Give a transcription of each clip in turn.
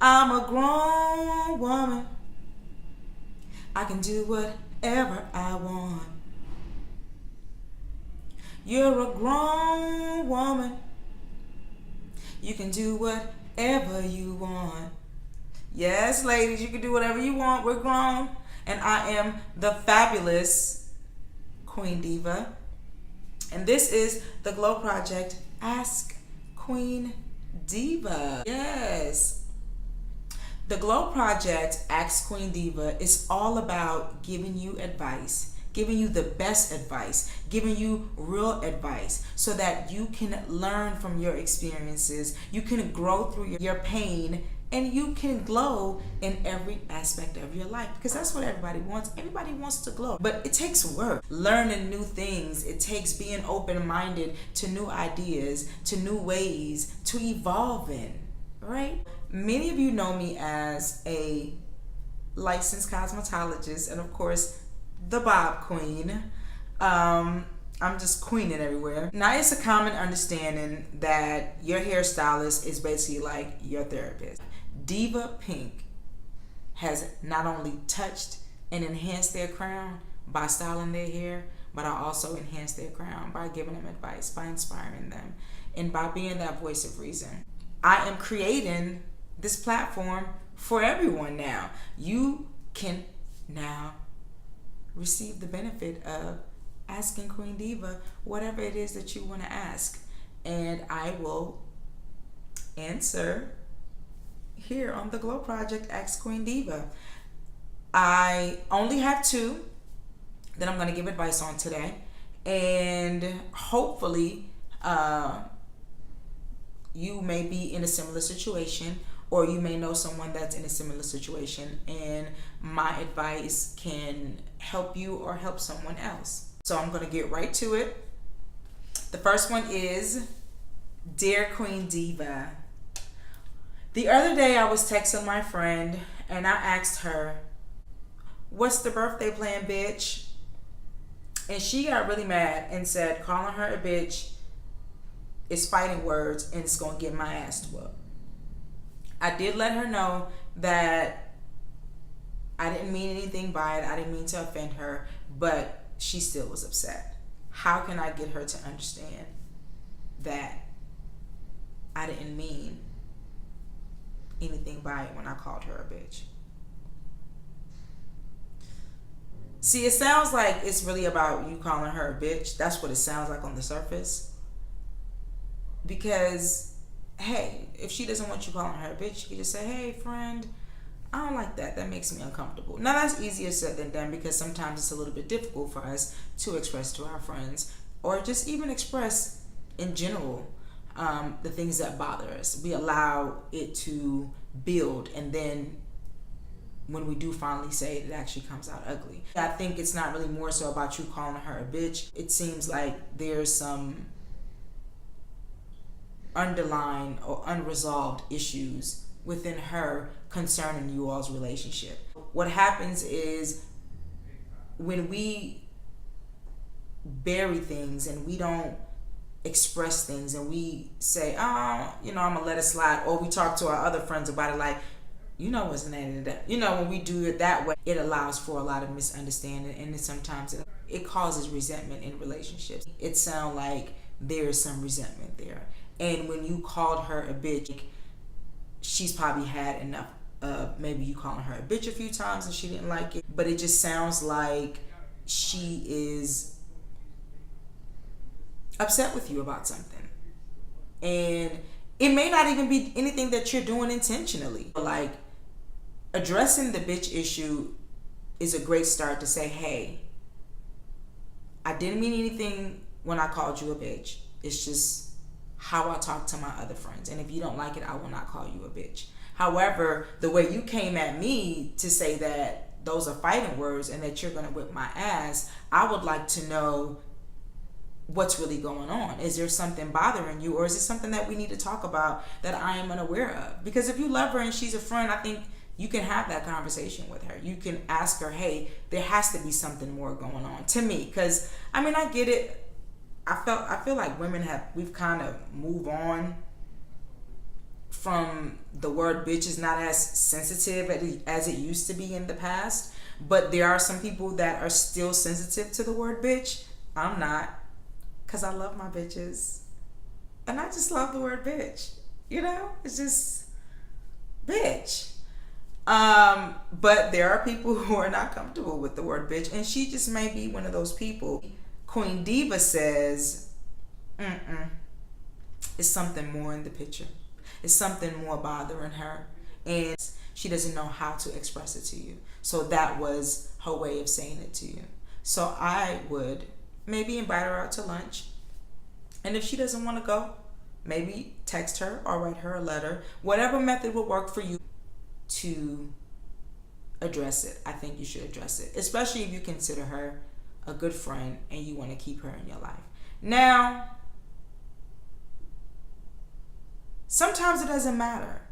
I'm a grown woman. I can do whatever I want. You're a grown woman. You can do whatever you want. Yes, ladies, you can do whatever you want. We're grown. And I am the fabulous Queen Diva. And this is the Glow Project Ask Queen Diva. Yes. The Glow Project Ask Queen Diva is all about giving you advice, giving you the best advice, giving you real advice so that you can learn from your experiences, you can grow through your pain, and you can glow in every aspect of your life, because that's what everybody wants. Everybody wants to glow, but it takes work. Learning new things. It takes being open-minded to new ideas, to new ways to evolve in, right? Many of you know me as a licensed cosmetologist and, of course, the Bob Queen. I'm just queening everywhere. Now, it's a common understanding that your hairstylist is basically like your therapist. Deva Pink has not only touched and enhanced their crown by styling their hair, but I also enhance their crown by giving them advice, by inspiring them, and by being that voice of reason. I am creating this platform for everyone now. You can now receive the benefit of asking Queen Diva whatever it is that you want to ask, and I will answer here on the Glow Project Ask Queen Diva. I only have two that I'm going to give advice on today, and hopefully you may be in a similar situation, or you may know someone that's in a similar situation, and my advice can help you or help someone else. So I'm going to get right to it. The first one is, Dear Queen Diva, the other day I was texting my friend and I asked her, what's the birthday plan, bitch? And she got really mad and said calling her a bitch is fighting words and it's going to get my ass whooped. I did let her know that I didn't mean anything by it. I didn't mean to offend her, but she still was upset. How can I get her to understand that I didn't mean anything by it when I called her a bitch? See, it sounds like it's really about you calling her a bitch. That's what it sounds like on the surface. Because, hey, if she doesn't want you calling her a bitch, you can just say, hey, friend, I don't like that. That makes me uncomfortable. Now, that's easier said than done, because sometimes it's a little bit difficult for us to express to our friends, or just even express in general the things that bother us. We allow it to build, and then when we do finally say it, it actually comes out ugly. I think it's not really more so about you calling her a bitch. It seems like there's some underlying or unresolved issues within her concerning you all's relationship. What happens is when we bury things and we don't express things and we say, oh, I'm gonna let it slide, or we talk to our other friends about it like, wasn't that? When we do it that way, it allows for a lot of misunderstanding, and sometimes it causes resentment in relationships. It sounds like there's some resentment there. And when you called her a bitch, she's probably had enough of maybe you calling her a bitch a few times and she didn't like it. But it just sounds like she is upset with you about something. And it may not even be anything that you're doing intentionally. Like, addressing the bitch issue is a great start to say, hey, I didn't mean anything when I called you a bitch. It's just how I talk to my other friends. And if you don't like it, I will not call you a bitch. However, the way you came at me to say that those are fighting words and that you're going to whip my ass, I would like to know what's really going on. Is there something bothering you, or is it something that we need to talk about that I am unaware of? Because if you love her and she's a friend, I think you can have that conversation with her. You can ask her, hey, there has to be something more going on, to me. Because, I get it. I feel like we've kind of moved on from the word bitch is not as sensitive as it used to be in the past. But there are some people that are still sensitive to the word bitch. I'm not, because I love my bitches. And I just love the word bitch. You know? It's just bitch. But there are people who are not comfortable with the word bitch. And she just may be one of those people. Queen Diva says, it's something more in the picture. It's something more bothering her. And she doesn't know how to express it to you. So that was her way of saying it to you. So I would maybe invite her out to lunch. And if she doesn't want to go, maybe text her or write her a letter. Whatever method will work for you to address it. I think you should address it. Especially if you consider her a good friend and you want to keep her in your life. Now, sometimes it doesn't matter.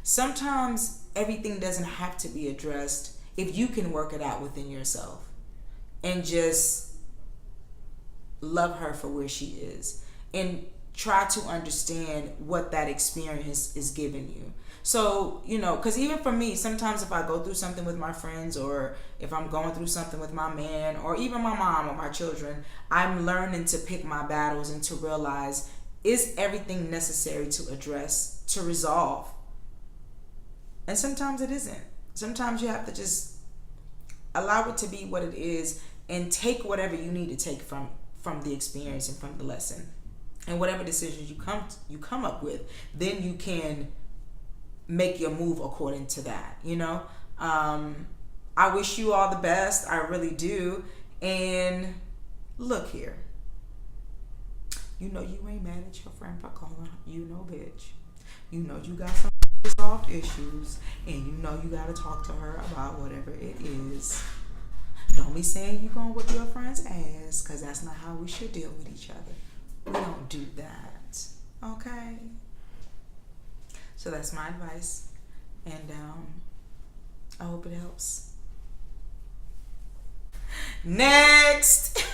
Sometimes everything doesn't have to be addressed if you can work it out within yourself and just love her for where she is and try to understand what that experience is giving you. So, you know, because even for me, sometimes if I go through something with my friends or if I'm going through something with my man or even my mom or my children, I'm learning to pick my battles and to realize, is everything necessary to address, to resolve? And sometimes it isn't. Sometimes you have to just allow it to be what it is and take whatever you need to take from the experience and from the lesson. And whatever decisions you come up with, then you can make your move according to that, you know? I wish you all the best. I really do. And look here. You know you ain't mad at your friend for calling you no bitch. You know you got some resolved issues, and you know you got to talk to her about whatever it is. Don't be saying you're going to whip your friend's ass, because that's not how we should deal with each other. We don't do that. Okay? So that's my advice. And I hope it helps. Next.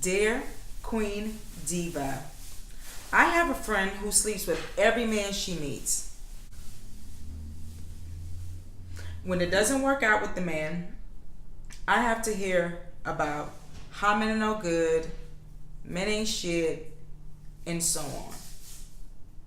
Dear Queen Diva, I have a friend who sleeps with every man she meets. When it doesn't work out with the man, I have to hear about how men are no good, men ain't shit, and so on.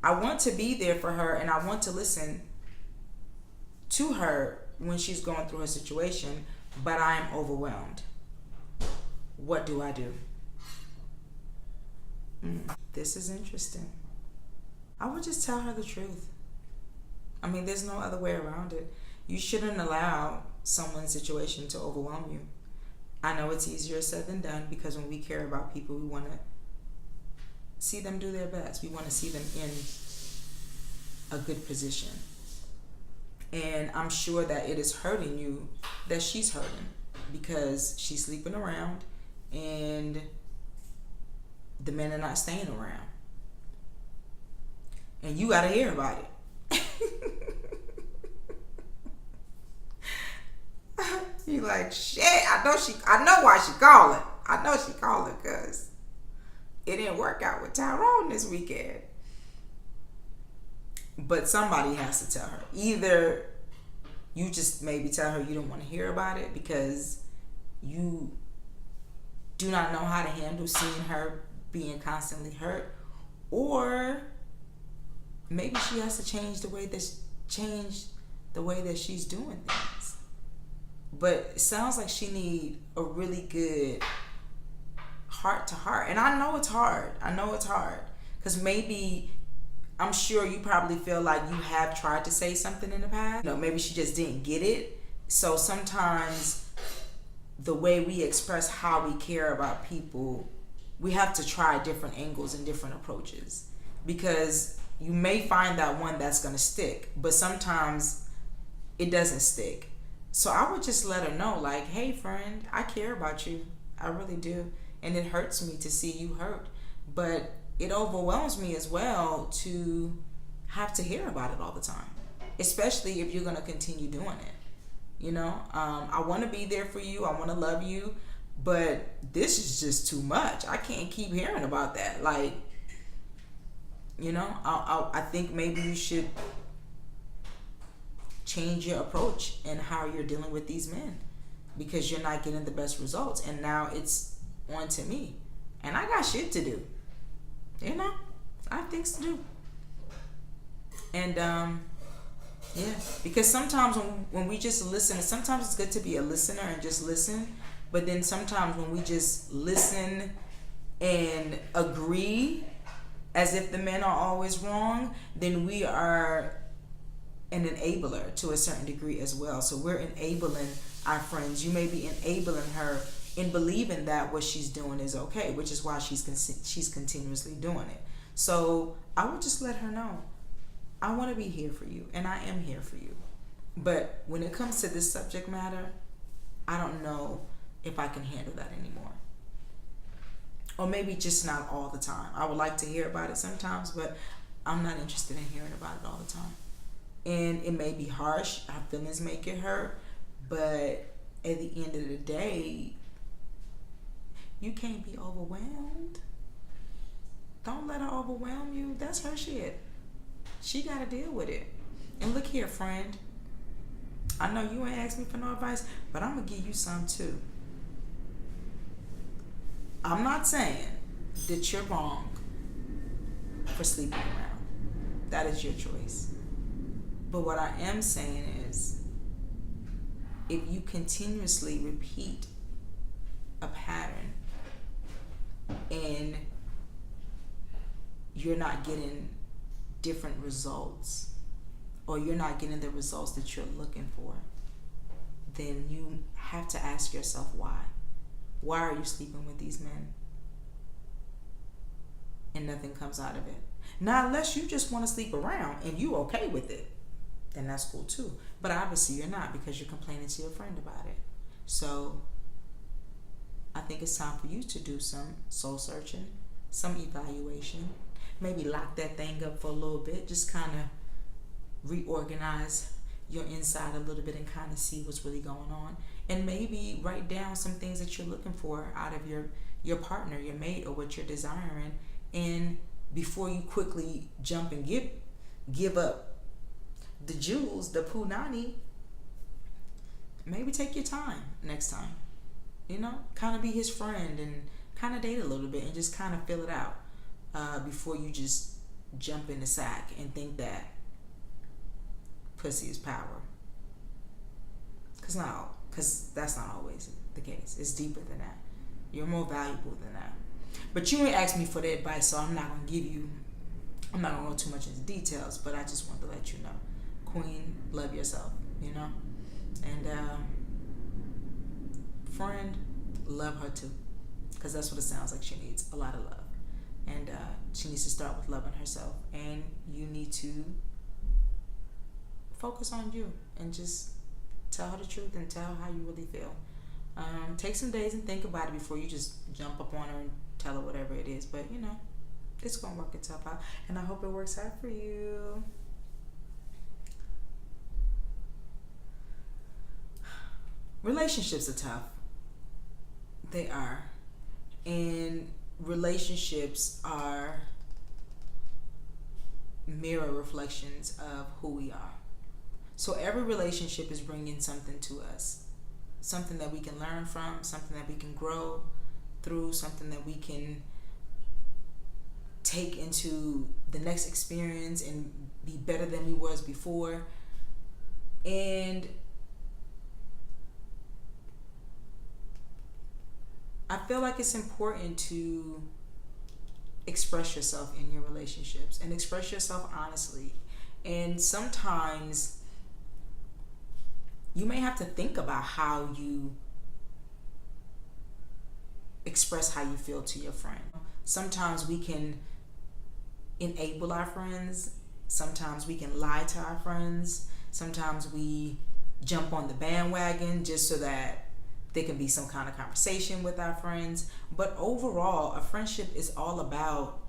I want to be there for her and I want to listen to her when she's going through her situation, but I am overwhelmed. What do I do? This is interesting. I would just tell her the truth. I mean, there's no other way around it. You shouldn't allow someone's situation to overwhelm you. I know it's easier said than done because when we care about people, we want to see them do their best. We want to see them in a good position. And I'm sure that it is hurting you that she's hurting because she's sleeping around and the men are not staying around. And you got to hear about it. You like, shit, I know why she calling. I know she calling because it didn't work out with Tyrone this weekend. But somebody has to tell her. Either you just maybe tell her you don't want to hear about it because you do not know how to handle seeing her being constantly hurt, or maybe she has to change the way that she's doing things. But it sounds like she need a really good heart to heart. And I know it's hard. Because maybe, I'm sure you probably feel like you have tried to say something in the past. You know, maybe she just didn't get it. So sometimes the way we express how we care about people, we have to try different angles and different approaches. Because you may find that one that's going to stick. But sometimes it doesn't stick. So I would just let her know, like, hey, friend, I care about you. I really do. And it hurts me to see you hurt. But it overwhelms me as well to have to hear about it all the time. Especially if you're going to continue doing it. You know, I want to be there for you. I want to love you. But this is just too much. I can't keep hearing about that. Like, I think maybe you should change your approach and how you're dealing with these men, because you're not getting the best results, and now it's on to me, and I got shit to do. I have things to do. And yeah, because sometimes when we just listen, sometimes it's good to be a listener and just listen, but then sometimes when we just listen and agree as if the men are always wrong, then we are an enabler to a certain degree as well. So we're enabling our friends. You may be enabling her in believing that what she's doing is okay, which is why she's continuously doing it. So I would just let her know, I want to be here for you, and I am here for you. But when it comes to this subject matter, I don't know if I can handle that anymore. Or maybe just not all the time. I would like to hear about it sometimes, but I'm not interested in hearing about it all the time. And it may be harsh, our feelings may get hurt, but at the end of the day, you can't be overwhelmed. Don't let her overwhelm you. That's her shit. She got to deal with it. And look here, friend. I know you ain't asked me for no advice, but I'm going to give you some too. I'm not saying that you're wrong for sleeping around. That is your choice. But what I am saying is, if you continuously repeat a pattern and you're not getting different results, or you're not getting the results that you're looking for, then you have to ask yourself why. Why are you sleeping with these men? And nothing comes out of it. Now, unless you just want to sleep around and you okay with it, then that's cool too. But obviously you're not, because you're complaining to your friend about it. So I think it's time for you to do some soul searching, some evaluation. Maybe lock that thing up for a little bit. Just kind of reorganize your inside a little bit and kind of see what's really going on. And maybe write down some things that you're looking for out of your partner, your mate, or what you're desiring. And before you quickly jump and give up the jewels, the punani, maybe take your time next time. Kind of be his friend and kind of date a little bit and just kind of fill it out before you just jump in the sack and think that pussy is power. Because that's not always the case. It's deeper than that. You're more valuable than that. But you ain't asked me for the advice, so I'm not going to go too much into details, but I just want to let you know. Queen, love yourself, And friend, love her too. Because that's what it sounds like she needs, a lot of love. And she needs to start with loving herself. And you need to focus on you and just tell her the truth and tell her how you really feel. Take some days and think about it before you just jump up on her and tell her whatever it is. But, it's going to work itself out. And I hope it works out for you. Relationships are tough. They are. And relationships are mirror reflections of who we are. So every relationship is bringing something to us. Something that we can learn from, something that we can grow through, something that we can take into the next experience and be better than we was before. And I feel like it's important to express yourself in your relationships and express yourself honestly. And sometimes you may have to think about how you express how you feel to your friend. Sometimes we can enable our friends. Sometimes we can lie to our friends. Sometimes we jump on the bandwagon just so that there can be some kind of conversation with our friends. But overall, a friendship is all about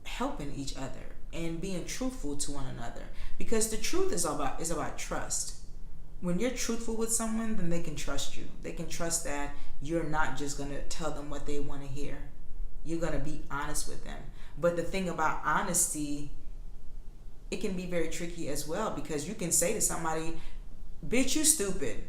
helping each other and being truthful to one another. Because the truth is about trust. When you're truthful with someone, then they can trust you. They can trust that you're not just going to tell them what they want to hear. you're going to be honest with them. But the thing about honesty, it can be very tricky as well, because you can say to somebody, bitch, you stupid.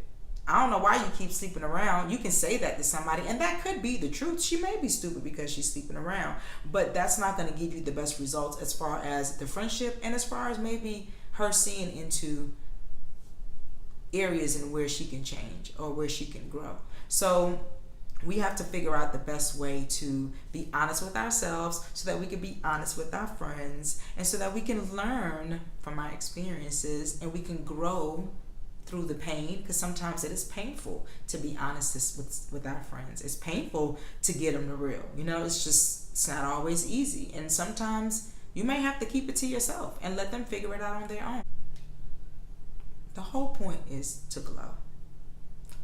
I don't know why you keep sleeping around. You can say that to somebody, and that could be the truth. She may be stupid because she's sleeping around, but that's not going to give you the best results as far as the friendship, and as far as maybe her seeing into areas in where she can change or where she can grow. So we have to figure out the best way to be honest with ourselves, so that we can be honest with our friends, and so that we can learn from our experiences and we can grow through the pain, because sometimes it is painful to be honest with our friends. It's painful to get them to real. It's not always easy, and sometimes you may have to keep it to yourself and let them figure it out on their own. The whole point is to glow.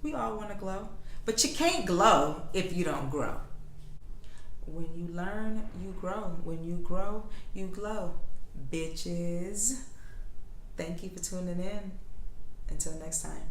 We all want to glow, but you can't glow if you don't grow. When you learn, you grow. When you grow, you glow. Bitches. Thank you for tuning in. Until next time.